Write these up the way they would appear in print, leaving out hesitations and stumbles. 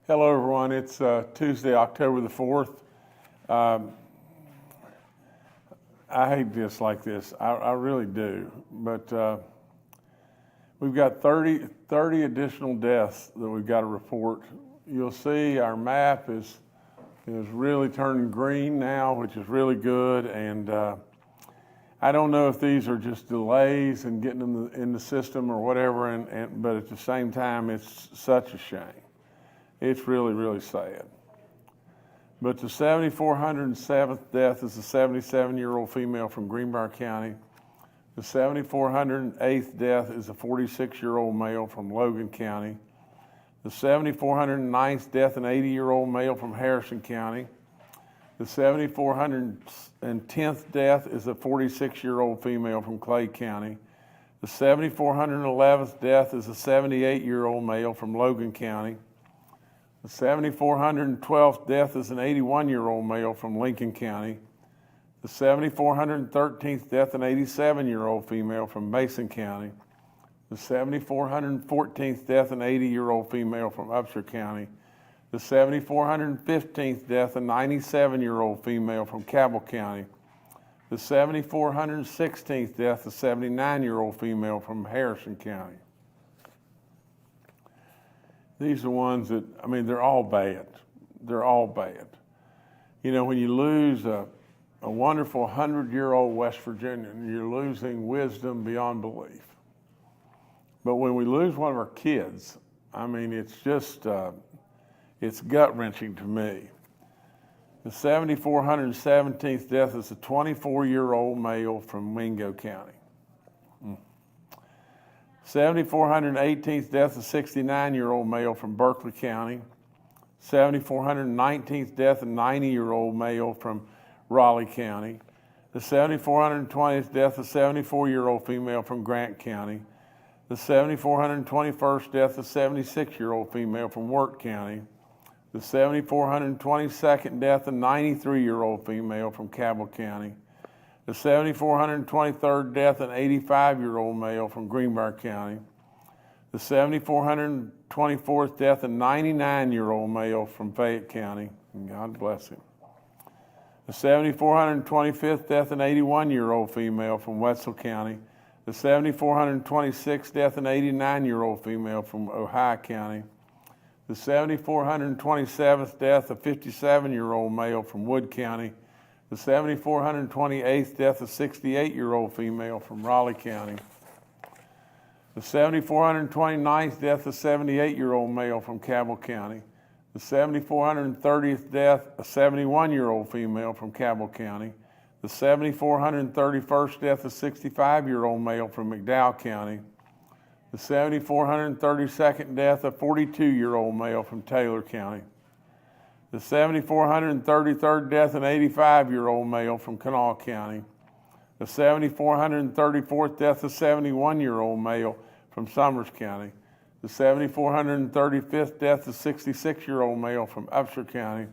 Hello, everyone. It's Tuesday, October the 4th. I hate this like this. I really do. But we've got 30 additional deaths that we've got to report. You'll see our map is really turning green now, which is really good. And I don't know if these are just delays in getting them in the system or whatever, but at the same time, it's such a shame. It's really, really sad. But the 7,407th death is a 77-year-old female from Greenbrier County. The 7,408th death is a 46-year-old male from Logan County. The 7,409th death, an 80-year-old male from Harrison County. The 7,410th death is a 46-year-old female from Clay County. The 7,411th death is a 78-year-old male from Logan County. The 7,412th death is an 81-year-old male from Lincoln County. The 7,413th death, an 87-year-old female from Mason County. The 7,414th death, an 80-year-old female from Upshur County. The 7,415th death, a 97-year-old female from Cabell County. The 7,416th death, a 79-year-old female from Harrison County. These are ones that, they're all bad. They're all bad. You know, when you lose a wonderful 100-year-old West Virginian, you're losing wisdom beyond belief. But when we lose one of our kids, it's just, it's gut-wrenching to me. The 7,417th death is a 24-year-old male from Mingo County. 7,418th death, a 69-year-old male from Berkeley County. 7,419th death, a 90-year-old male from Raleigh County. The 7,420th death, a 74-year-old female from Grant County. The 7,421st death, a 76-year-old female from Wirt County. The 7,422nd death, a 93-year-old female from Cabell County. The 7,423rd death, an 85-year-old male from Greenbrier County. The 7,424th death, a 99-year-old male from Fayette County. God bless him. The 7,425th death, an 81-year-old female from Wetzel County. The 7,426th death, an 89-year-old female from Ohio County. The 7,427th death, a 57-year-old male from Wood County. The 7,428th death, a 68-year-old female from Raleigh County. The 7,429th death, a 78-year-old male from Cabell County. The 7,430th death, a 71-year-old female from Cabell County. The 7,431st death, a 65-year-old male from McDowell County. The 7,432nd death, a 42-year-old male from Taylor County. The 7,433rd death, an 85-year-old male from Kanawha County. The 7,434th death, a 71-year-old male from Summers County. The 7,435th death, a 66-year-old male from Upshur County.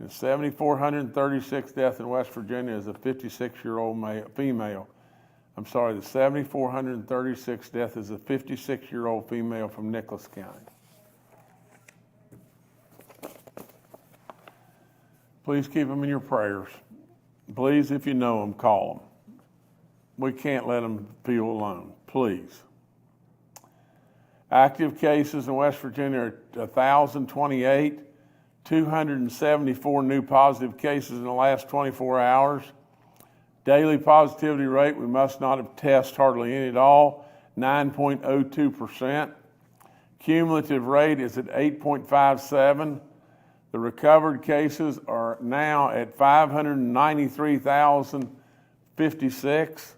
The 7,436th death in West Virginia is a 56-year-old female. The 7,436th death is a 56-year-old female from Nicholas County. Please keep them in your prayers. Please, if you know them, call them. We can't let them feel alone, please. Active cases in West Virginia are 1,028, 274 new positive cases in the last 24 hours. Daily positivity rate, we must not have tested hardly any at all, 9.02%. Cumulative rate is at 8.57. The recovered cases are now at 593,056.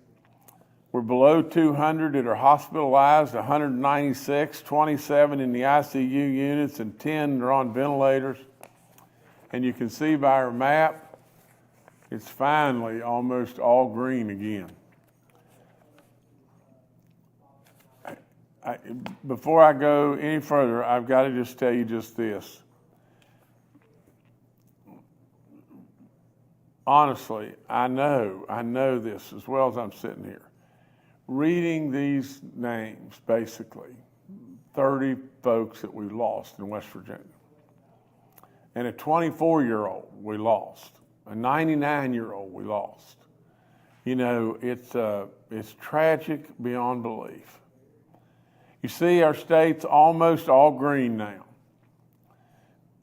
We're below 200 that are hospitalized, 196, 27 in the ICU units, and 10 are on ventilators. And you can see by our map, it's finally almost all green again. Before I go any further, I've got to just tell you just this. Honestly, I know this as well as I'm sitting here. Reading these names, basically, 30 folks that we lost in West Virginia. and a 24-year-old we lost, a 99-year-old we lost. You know, it's tragic beyond belief. You see, our state's almost all green now.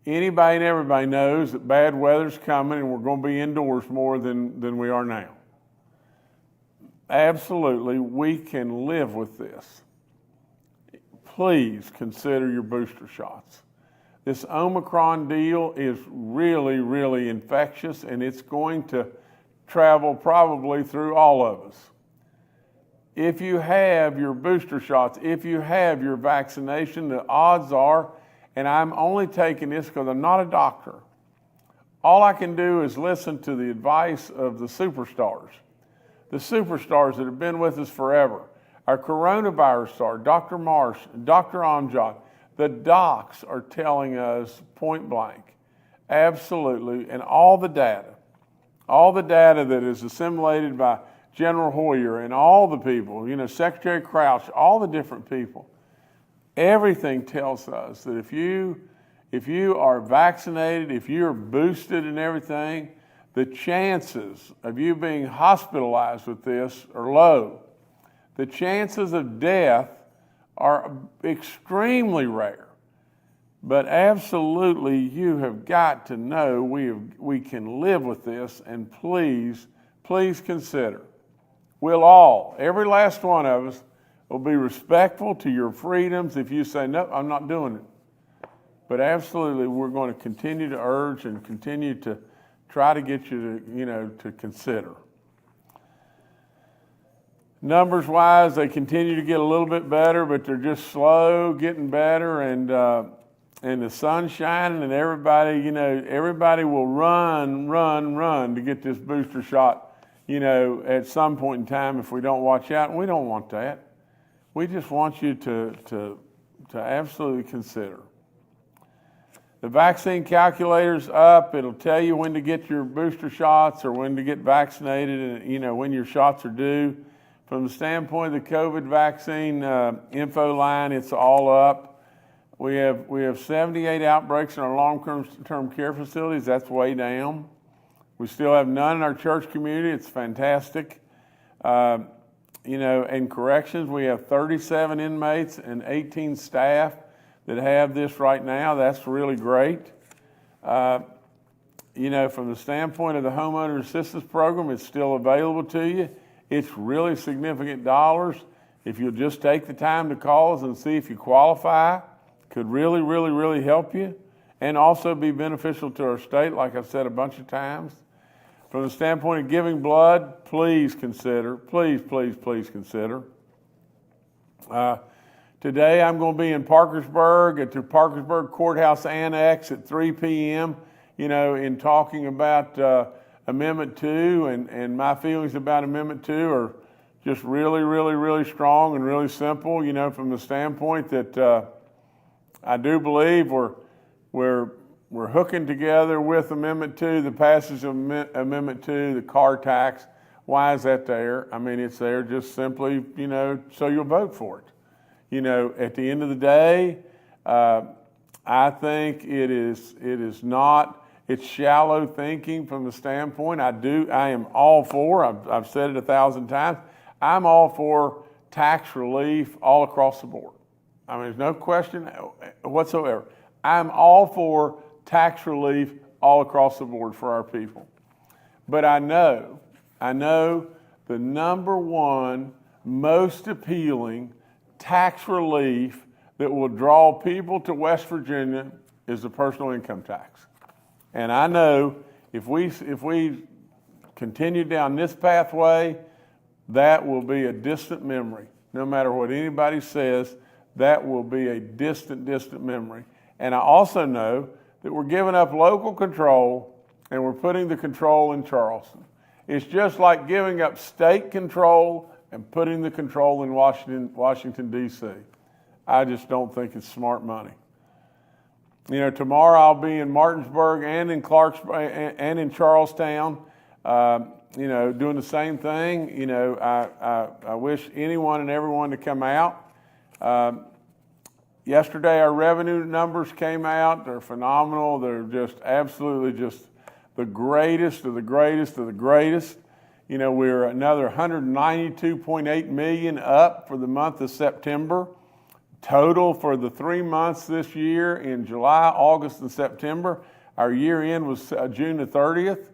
Anybody and everybody knows that bad weather's coming and we're going to be indoors more than we are now. Absolutely, we can live with this. Please consider your booster shots. This Omicron deal is really, really infectious, and it's going to travel probably through all of us. If you have your booster shots, if you have your vaccination, the odds are, and I'm only taking this because I'm not a doctor, all I can do is listen to the advice of the superstars that have been with us forever. Our coronavirus star, Dr. Marsh, Dr. Amjad, the docs are telling us point blank, absolutely, and all the data that is assimilated by General Hoyer and all the people, you know, Secretary Crouch, all the different people, everything tells us that if you are vaccinated, if you're boosted and everything, the chances of you being hospitalized with this are low. The chances of death are extremely rare. But absolutely, you have got to know we can live with this, and please consider. We'll all, every last one of us, will be respectful to your freedoms if you say, no, I'm not doing it. But absolutely, we're going to continue to urge and continue to try to get you to consider. Numbers-wise, they continue to get a little bit better, but they're just slow getting better, and the sun's shining, and everybody will run to get this booster shot, at some point in time if we don't watch out, and we don't want that. We just want you to absolutely consider. The vaccine calculator's up. It'll tell you when to get your booster shots or when to get vaccinated, and when your shots are due. From the standpoint of the COVID vaccine info line, it's all up. We have 78 outbreaks in our long-term care facilities. That's way down. We still have none in our church community. It's fantastic. In corrections, we have 37 inmates and 18 staff that have this right now. That's really great. From the standpoint of the homeowner assistance program, it's still available to you. It's really significant dollars. If you'll just take the time to call us and see if you qualify, could really, really, really help you, and also be beneficial to our state, like I've said a bunch of times. From the standpoint of giving blood, please consider, please consider. Today I'm going to be in Parkersburg at the Parkersburg Courthouse Annex at 3 p.m., in talking about Amendment 2, and my feelings about Amendment 2 are just really, really, really strong and really simple, from the standpoint that I do believe we're hooking together with Amendment 2, the passage of Amendment 2, the car tax. Why is that there? I mean, it's there just simply, so you'll vote for it. At the end of the day, I think it's shallow thinking from the standpoint. I am all for, I've said it 1,000 times, I'm all for tax relief all across the board. I mean, there's no question whatsoever. I'm all for tax relief all across the board for our people. But I know the number one most appealing tax relief that will draw people to West Virginia is the personal income tax. And I know if we continue down this pathway, that will be a distant memory. No matter what anybody says, that will be a distant memory. And I also know that we're giving up local control and we're putting the control in Charleston. It's just like giving up state control and putting the control in Washington, D.C. I just don't think it's smart money. Tomorrow I'll be in Martinsburg and in Clarksburg and in Charlestown, doing the same thing. I wish anyone and everyone to come out. Yesterday, our revenue numbers came out. They're phenomenal. They're just absolutely just the greatest of the greatest of the greatest. You know, we're another 192.8 million up for the month of September. Total for the 3 months this year in July, August, and September. Our year end was June the 30th.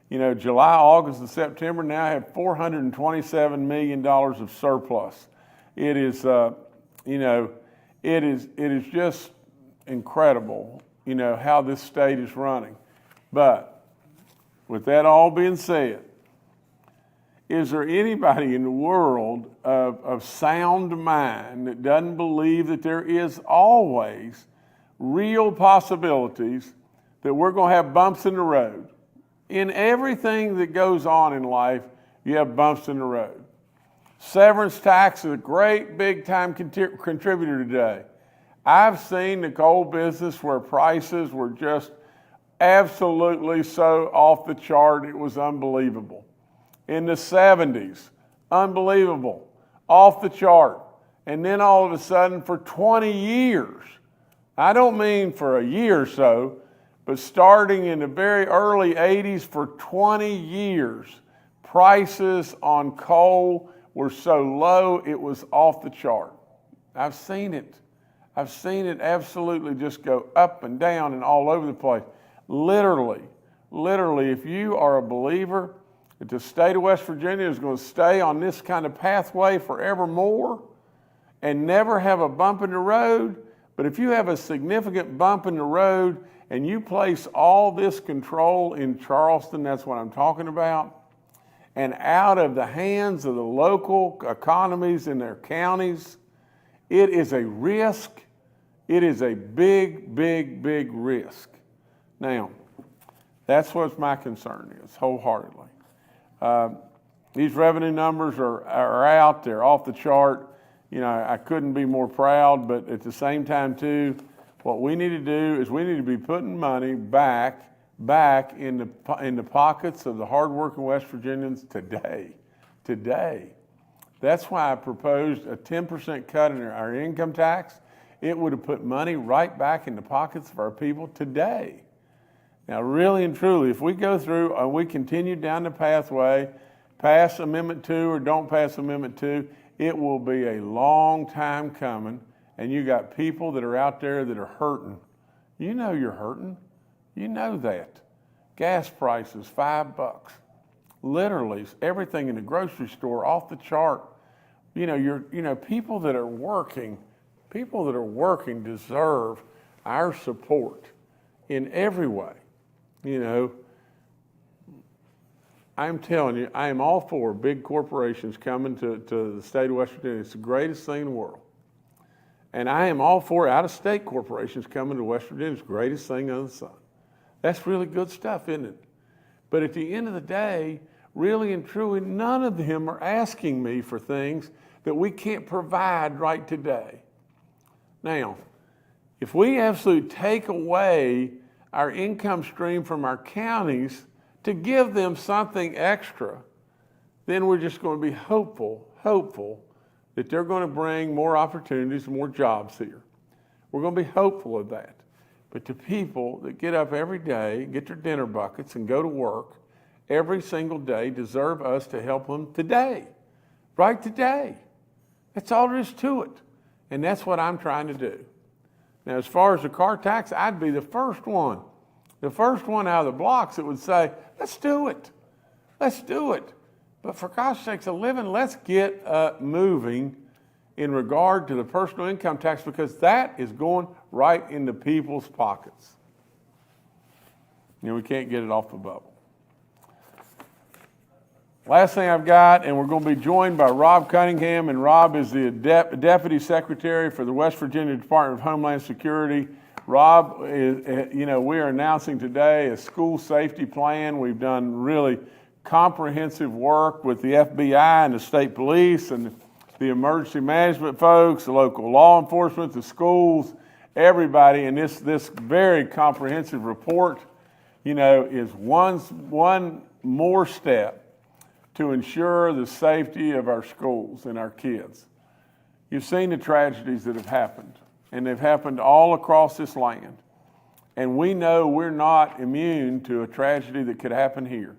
You know, July, August, and September now have $427 million of surplus. It is, you know, it is just incredible, you know, how this state is running. But with that all being said, is there anybody in the world of sound mind that doesn't believe that there is always real possibilities that we're going to have bumps in the road? In everything that goes on in life, you have bumps in the road. Severance tax is a great big time contributor today. I've seen the coal business where prices were just absolutely so off the chart, it was unbelievable. In the 70s, unbelievable, off the chart. And then all of a sudden for 20 years, I don't mean for a year or so, but starting in the very early 80s for 20 years, prices on coal were so low it was off the chart. I've seen it. I've seen it absolutely just go up and down and all over the place. Literally, if you are a believer that the state of West Virginia is going to stay on this kind of pathway forevermore and never have a bump in the road, but if you have a significant bump in the road and you place all this control in Charleston, that's what I'm talking about, and out of the hands of the local economies in their counties, it is a risk. It is a big, big, big risk. Now, that's what my concern is, wholeheartedly. These revenue numbers are out there, off the chart. You know, I couldn't be more proud, but at the same time, too, what we need to do is we need to be putting money back in the pockets of the hardworking West Virginians today. That's why I proposed a 10% cut in our income tax. It would have put money right back in the pockets of our people today. Now, really and truly, if we go through and we continue down the pathway, pass Amendment 2 or don't pass Amendment 2, it will be a long time coming, and you got people that are out there that are hurting. You know you're hurting. You know that. Gas prices, $5. Literally, everything in the grocery store off the chart. You know, people that are working deserve our support in every way. You know, I'm telling you, I am all for big corporations coming to the state of West Virginia. It's the greatest thing in the world. And I am all for out-of-state corporations coming to West Virginia. It's the greatest thing under the sun. That's really good stuff, isn't it? But at the end of the day, really and truly, none of them are asking me for things that we can't provide right today. Now, if we absolutely take away our income stream from our counties to give them something extra, then we're just going to be hopeful that they're going to bring more opportunities, more jobs here. We're going to be hopeful of that. But the people that get up every day, get their dinner buckets, and go to work every single day deserve us to help them today, right today. That's all there is to it. And that's what I'm trying to do. Now, as far as the car tax, I'd be the first one out of the blocks that would say, let's do it. Let's do it. But for gosh sakes, let's get moving in regard to the personal income tax, because that is going right into people's pockets. You know, we can't get it off the bubble. Last thing I've got, and we're going to be joined by Rob Cunningham, and Rob is the Deputy Secretary for the West Virginia Department of Homeland Security. Rob, we are announcing today a school safety plan. We've done really comprehensive work with the FBI and the state police and the emergency management folks, the local law enforcement, the schools, everybody. And this very comprehensive report, is one more step to ensure the safety of our schools and our kids. You've seen the tragedies that have happened. and they've happened all across this land. And we know we're not immune to a tragedy that could happen here.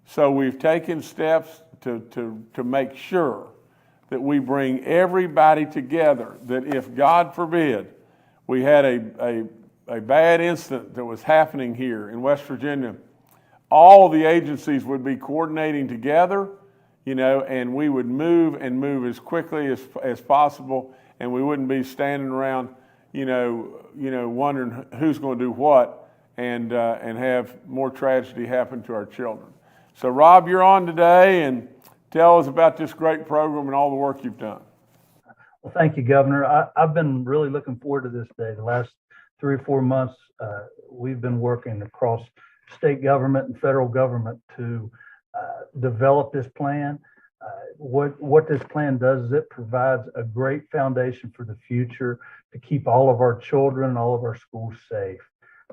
So we've taken steps to make sure that we bring everybody together, that if, God forbid, we had a bad incident that was happening here in West Virginia, all the agencies would be coordinating together, and we would move as quickly as possible, and we wouldn't be standing around, wondering who's going to do what, and have more tragedy happen to our children. So, Rob, you're on today, and tell us about this great program and all the work you've done. Well, thank you, Governor. I've been really looking forward to this day. The last 3 or 4 months, we've been working across state government and federal government to develop this plan. What this plan does is it provides a great foundation for the future to keep all of our children and all of our schools safe.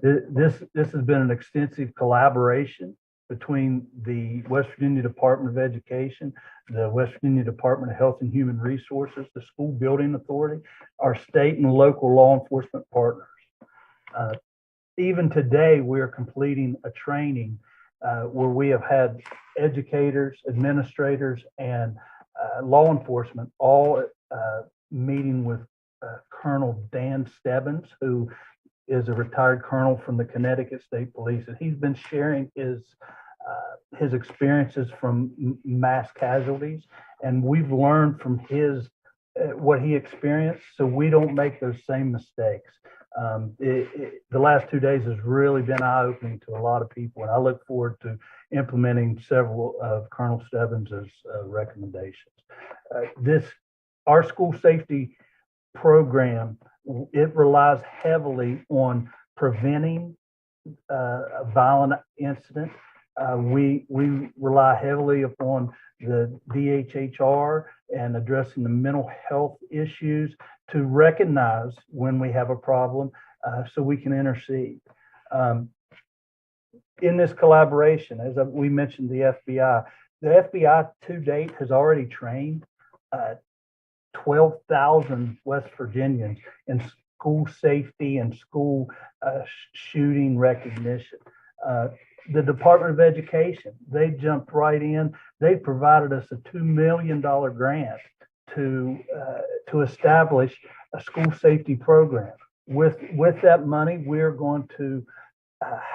This has been an extensive collaboration between the West Virginia Department of Education, the West Virginia Department of Health and Human Resources, the School Building Authority, our state and local law enforcement partners. Even today, we're completing a training where we have had educators, administrators, and law enforcement all meeting with Colonel Dan Stebbins, who is a retired colonel from the Connecticut State Police, and he's been sharing his experiences from mass casualties, and we've learned from what he experienced, so we don't make those same mistakes. The last 2 days has really been eye-opening to a lot of people, and I look forward to implementing several of Colonel Stebbins' recommendations. Our school safety program, it relies heavily on preventing a violent incident. We rely heavily upon the DHHR and addressing the mental health issues to recognize when we have a problem so we can intercede. In this collaboration, as we mentioned, the FBI to date has already trained 12,000 West Virginians in school safety and school shooting recognition. The Department of Education, they jumped right in. They provided us a $2 million grant to establish a school safety program. With that money, we're going to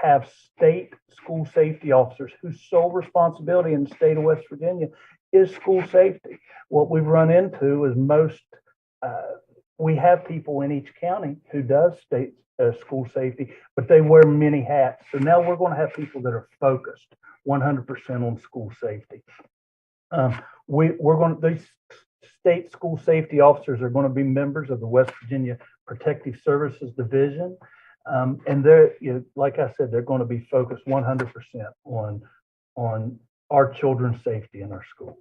have state school safety officers whose sole responsibility in the state of West Virginia is school safety. What we've run into is we have people in each county who does state school safety, but they wear many hats. So now we're going to have people that are focused 100% on school safety. These state school safety officers are going to be members of the West Virginia Protective Services Division. And they're, like I said, they're going to be focused 100% on our children's safety in our schools.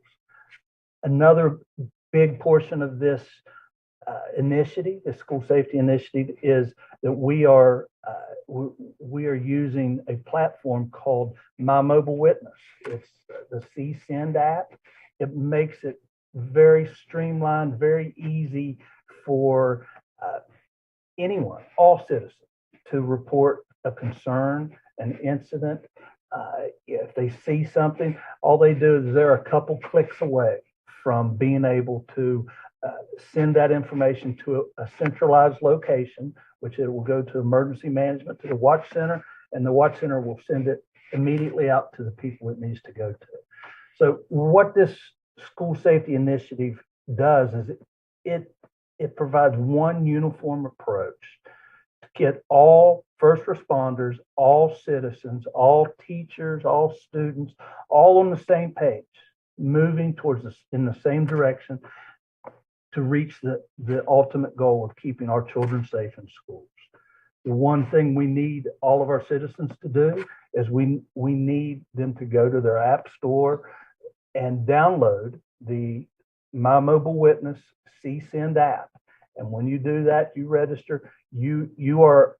Another big portion of this initiative, the school safety initiative, is that we are using a platform called My Mobile Witness. It's the CSend app. It makes it very streamlined, very easy for anyone, all citizens, to report a concern, an incident. If they see something, all they do is they're a couple clicks away from being able to send that information to a centralized location, which it will go to emergency management, to the watch center, and the watch center will send it immediately out to the people it needs to go to. So what this school safety initiative does is it provides one uniform approach to get all first responders, all citizens, all teachers, all students, all on the same page, moving in the same direction to reach the ultimate goal of keeping our children safe in schools. The one thing we need all of our citizens to do is we need them to go to their app store and download the My Mobile Witness CSend app. And when you do that, you register, you are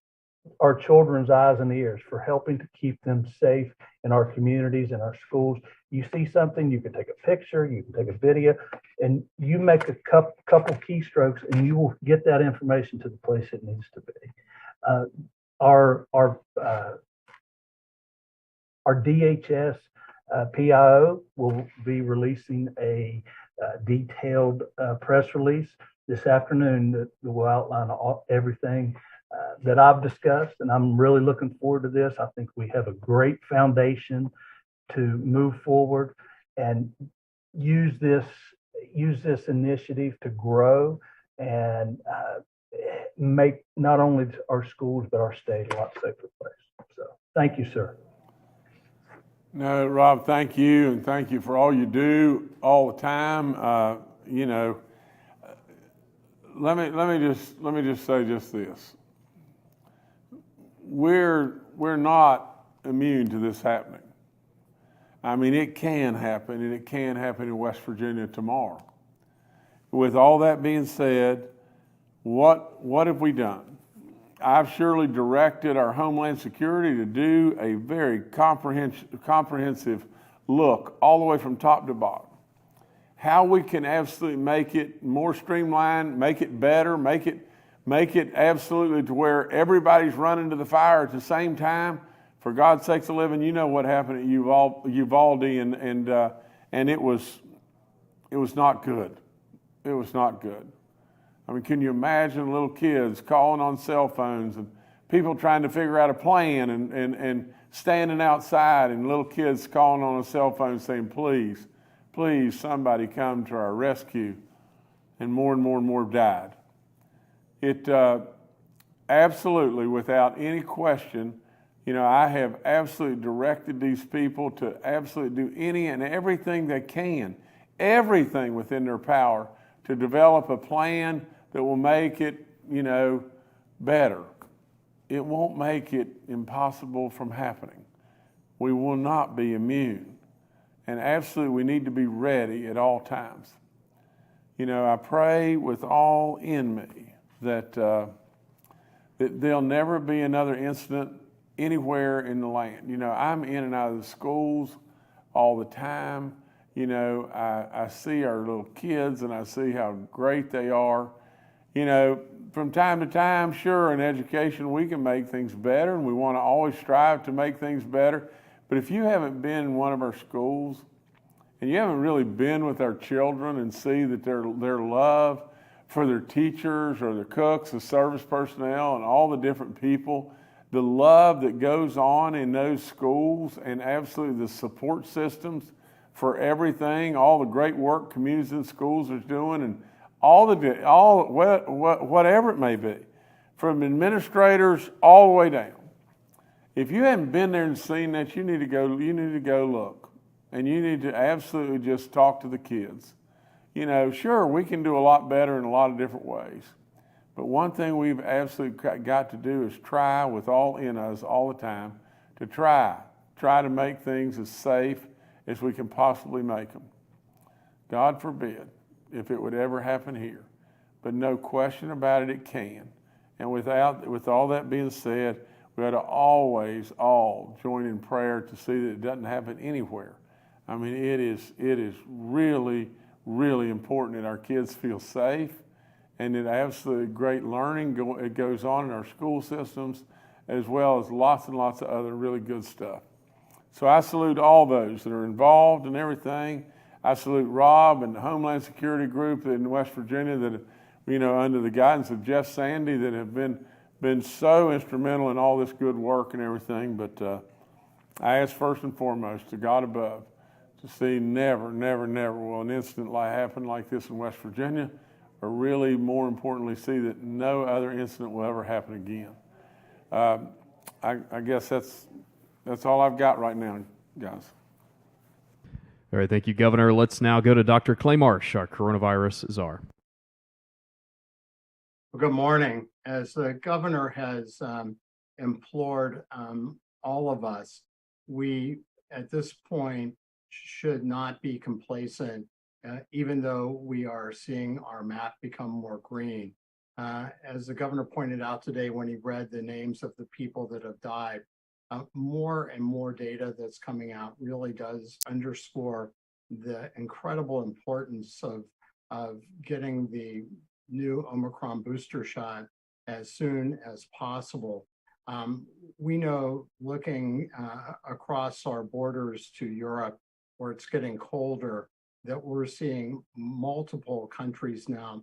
our children's eyes and ears, for helping to keep them safe in our communities and our schools. You see something, you can take a picture, you can take a video, and you make a couple keystrokes, and you will get that information to the place it needs to be. Our DHS PIO will be releasing a detailed press release this afternoon that will outline everything that I've discussed, and I'm really looking forward to this. I think we have a great foundation to move forward and use this initiative to grow and make not only our schools but our state a lot safer place. So thank you, sir. No, Rob, thank you, and thank you for all you do all the time. You know, let me just say just this: we're not immune to this happening. I mean, it can happen, and it can happen in West Virginia tomorrow. With all that being said, what have we done? I've surely directed our Homeland Security to do a very comprehensive look all the way from top to bottom. How we can absolutely make it more streamlined, make it better, make it absolutely to where everybody's running to the fire at the same time. For God's sakes of living, you know what happened at Uvalde, and it was not good. It was not good. I mean, can you imagine little kids calling on cell phones and people trying to figure out a plan and standing outside and little kids calling on a cell phone saying, please, please, somebody come to our rescue. And more died. It absolutely, without any question, you know, I have absolutely directed these people to absolutely do any and everything they can, everything within their power to develop a plan that will make it, you know, better. It won't make it impossible from happening. We will not be immune. And absolutely, we need to be ready at all times. You know, I pray with all in me that there'll never be another incident anywhere in the land. You know, I'm in and out of the schools all the time. You know, I see our little kids and I see how great they are. You know, from time to time, sure, in education we can make things better, and we want to always strive to make things better. But if you haven't been in one of our schools and you haven't really been with our children and see that their love for their teachers or their cooks, the service personnel, and all the different people, the love that goes on in those schools, and absolutely the support systems for everything, all the great work communities and schools are doing, and whatever it may be, from administrators all the way down. If you haven't been there and seen that, you need to go look, and you need to absolutely just talk to the kids. You know, sure, we can do a lot better in a lot of different ways, but one thing we've absolutely got to do is try with all in us all the time to try to make things as safe as we can possibly make them. God forbid if it would ever happen here, but no question about it, it can. And with all that being said, we ought to always all join in prayer to see that it doesn't happen anywhere. I mean, it is really, really important that our kids feel safe, and that absolutely great learning it goes on in our school systems, as well as lots and lots of other really good stuff. So I salute all those that are involved in everything. I salute Rob and the Homeland Security Group in West Virginia that, you know, under the guidance of Jeff Sandy, that have been so instrumental in all this good work and everything. But I ask first and foremost to God above to see never will an incident happen like this in West Virginia, or really more importantly, see that no other incident will ever happen again. I guess that's all I've got right now, guys. All right, thank you, Governor. Let's now go to Dr. Clay Marsh, our coronavirus czar. Well, good morning. As the governor has implored all of us, we at this point should not be complacent, even though we are seeing our map become more green. As the governor pointed out today when he read the names of the people that have died, more and more data that's coming out really does underscore the incredible importance of getting the new Omicron booster shot as soon as possible. We know, looking across our borders to Europe, where it's getting colder, that we're seeing multiple countries now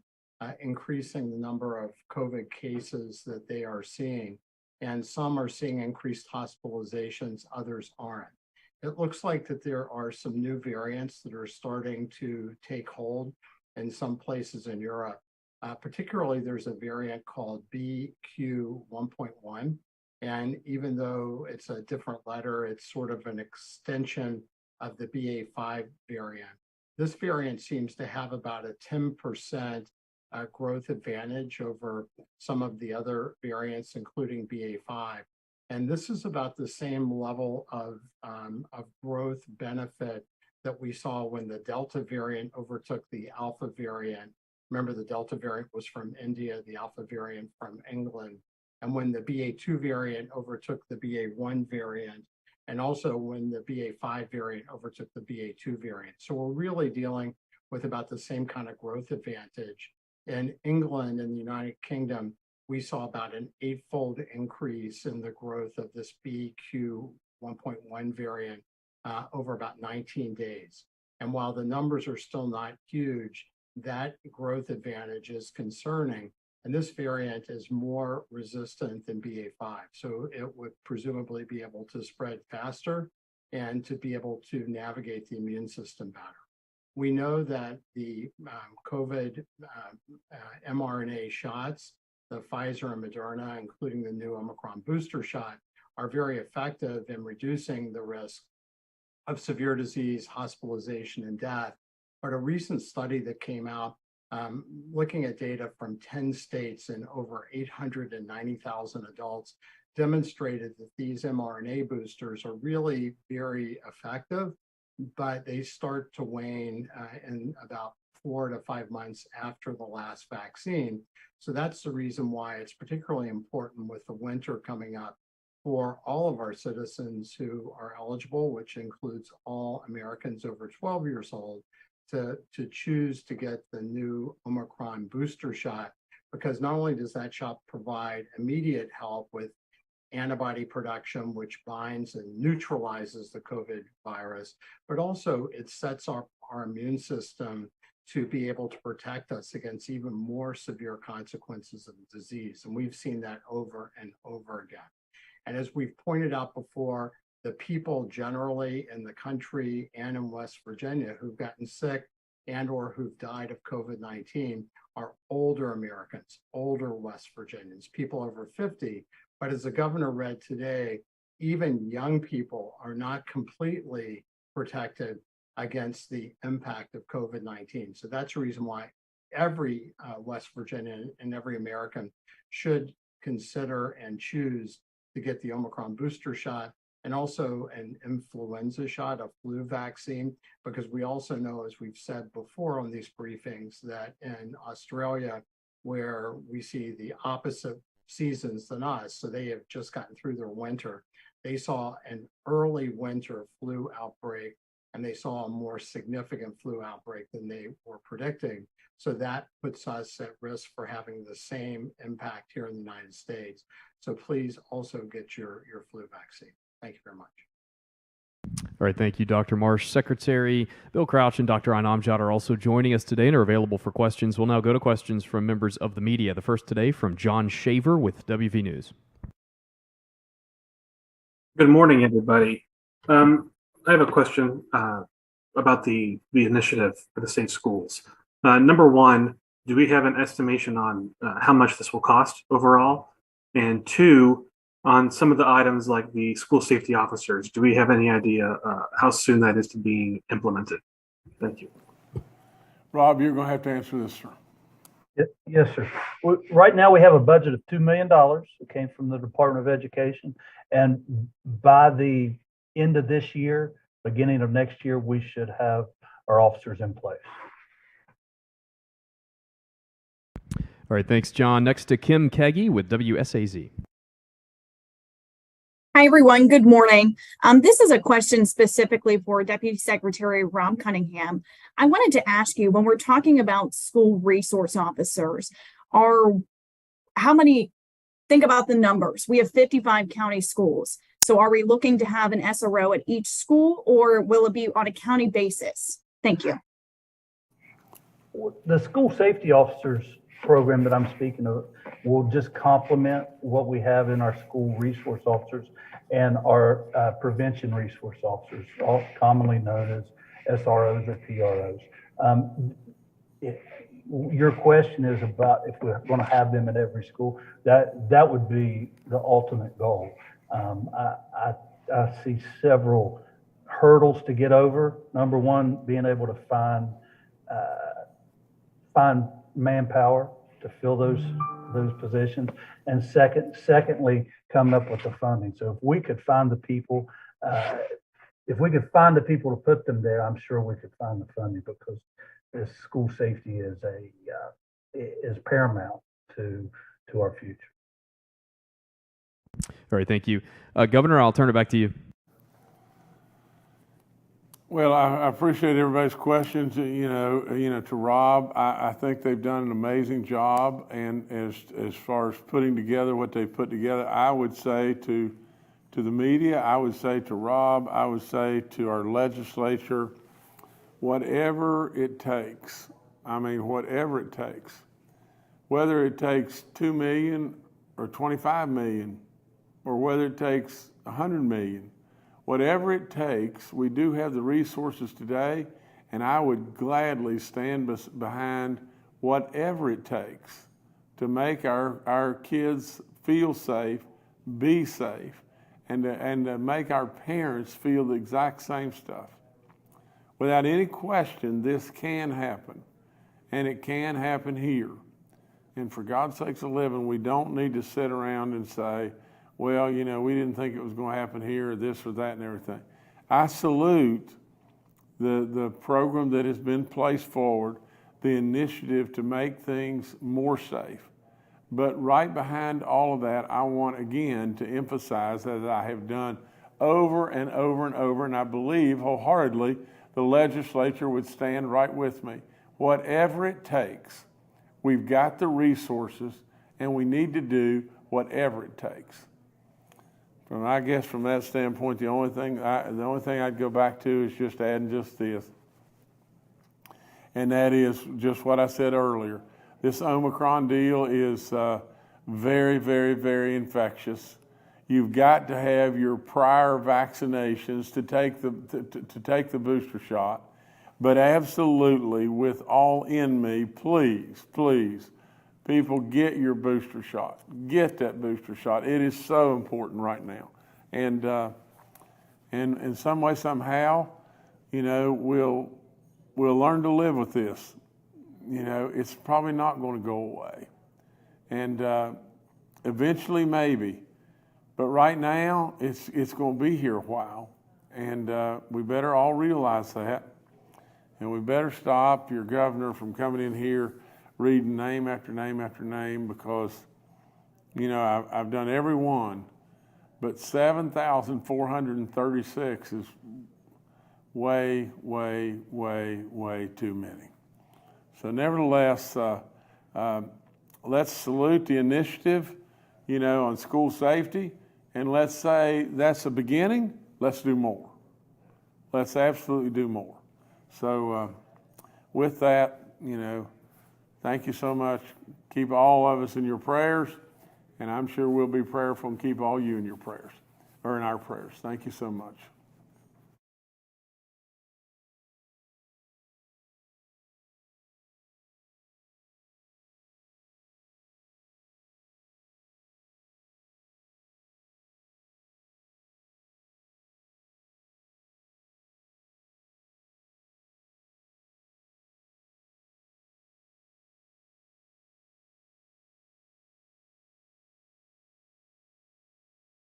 increasing the number of COVID cases that they are seeing. And some are seeing increased hospitalizations, others aren't. It looks like that there are some new variants that are starting to take hold in some places in Europe. Particularly, there's a variant called BQ.1.1. And even though it's a different letter, it's sort of an extension of the BA.5 variant. This variant seems to have about a 10% growth advantage over some of the other variants, including BA.5. And this is about the same level of growth benefit that we saw when the Delta variant overtook the Alpha variant. Remember, the Delta variant was from India, the Alpha variant from England. And when the BA.2 variant overtook the BA.1 variant, and also when the BA.5 variant overtook the BA.2 variant. So we're really dealing with about the same kind of growth advantage. In England and the United Kingdom, we saw about an 8-fold increase in the growth of this BQ.1.1 variant over about 19 days. And while the numbers are still not huge, that growth advantage is concerning. And this variant is more resistant than BA.5. So it would presumably be able to spread faster and to be able to navigate the immune system better. We know that the COVID mRNA shots, the Pfizer and Moderna, including the new Omicron booster shot, are very effective in reducing the risk of severe disease, hospitalization, and death. But a recent study that came out looking at data from 10 states and over 890,000 adults demonstrated that these mRNA boosters are really very effective, but they start to wane in about 4 to 5 months after the last vaccine. So that's the reason why it's particularly important with the winter coming up for all of our citizens who are eligible, which includes all Americans over 12 years old, to choose to get the new Omicron booster shot, because not only does that shot provide immediate help with antibody production, which binds and neutralizes the COVID virus, but also it sets our immune system to be able to protect us against even more severe consequences of the disease. And we've seen that over and over again. And as we've pointed out before, the people generally in the country and in West Virginia who've gotten sick and or who've died of COVID-19 are older Americans, older West Virginians, people over 50. But as the governor read today, even young people are not completely protected against the impact of COVID-19. So that's the reason why every West Virginian and every American should consider and choose to get the Omicron booster shot, and also an influenza shot, a flu vaccine, because we also know, as we've said before on these briefings, that in Australia, where we see the opposite seasons than us, so they have just gotten through their winter, they saw an early winter flu outbreak, and they saw a more significant flu outbreak than they were predicting. So that puts us at risk for having the same impact here in the United States. So please also get your flu vaccine. Thank you very much. All right, thank you, Dr. Marsh. Secretary Bill Crouch and Dr. Anamjad are also joining us today and are available for questions. We'll now go to questions from members of the media. The first today from John Shaver with WV News. Good morning, everybody. I have a question about the initiative for the state schools. Number one, do we have an estimation on how much this will cost overall? And two, on some of the items like the school safety officers, do we have any idea how soon that is to be implemented? Thank you. Rob, you're going to have to answer this, sir. Yes, sir. Right now, we have a budget of $2 million. It came from the Department of Education. And by the end of this year, beginning of next year, we should have our officers in place. All right, thanks, John. Next to Kim Keggy with WSAZ. Hi, everyone. Good morning. This is a question specifically for Deputy Secretary Rob Cunningham. I wanted to ask you, when we're talking about school resource officers, think about the numbers. We have 55 county schools. So are we looking to have an SRO at each school, or will it be on a county basis? Thank you. The school safety officers program that I'm speaking of will just complement what we have in our school resource officers and our prevention resource officers, all commonly known as SROs or PROs. Your question is about if we're going to have them in every school. That would be the ultimate goal. I see several hurdles to get over. Number one, being able to find manpower to fill those positions, and secondly, coming up with the funding. So if we could find the people, to put them there, I'm sure we could find the funding, because this school safety is paramount to our future. All right, thank you. Governor, I'll turn it back to you. Well, I appreciate everybody's questions. To Rob, I think they've done an amazing job, and as far as putting together what they've put together, I would say to the media, I would say to Rob, I would say to our legislature, whatever it takes. I mean, whatever it takes, whether it takes 2 million or 25 million, or whether it takes 100 million. Whatever it takes, we do have the resources today, and I would gladly stand behind whatever it takes to make our kids feel safe, be safe, and to make our parents feel the exact same stuff. Without any question, this can happen, and it can happen here. And for God's sakes of living, we don't need to sit around and say, well, we didn't think it was going to happen here, or this or that and everything. I salute the program that has been placed forward, the initiative to make things more safe. But right behind all of that, I want again to emphasize, as I have done over and over and over, and I believe wholeheartedly the legislature would stand right with me. Whatever it takes, we've got the resources, and we need to do whatever it takes. I guess from that standpoint, the only thing I'd go back to is just adding just this, and that is just what I said earlier. This Omicron deal is very, very, very infectious. You've got to have your prior vaccinations to take the booster shot, but absolutely, with all in me, please, people, get your booster shot. Get that booster shot. It is so important right now. And in some way, somehow, we'll learn to live with this. It's probably not going to go away. And eventually, maybe. But right now, it's going to be here a while. And we better all realize that. And we better stop your governor from coming in here reading name after name after name, because, I've done every one, but 7,436 is way, way, way, way too many. So nevertheless, let's salute the initiative, on school safety, and let's say that's a beginning. Let's do more. Let's absolutely do more. So with that, thank you so much. Keep all of us in your prayers, and I'm sure we'll be prayerful and keep all you in your prayers, or in our prayers. Thank you so much.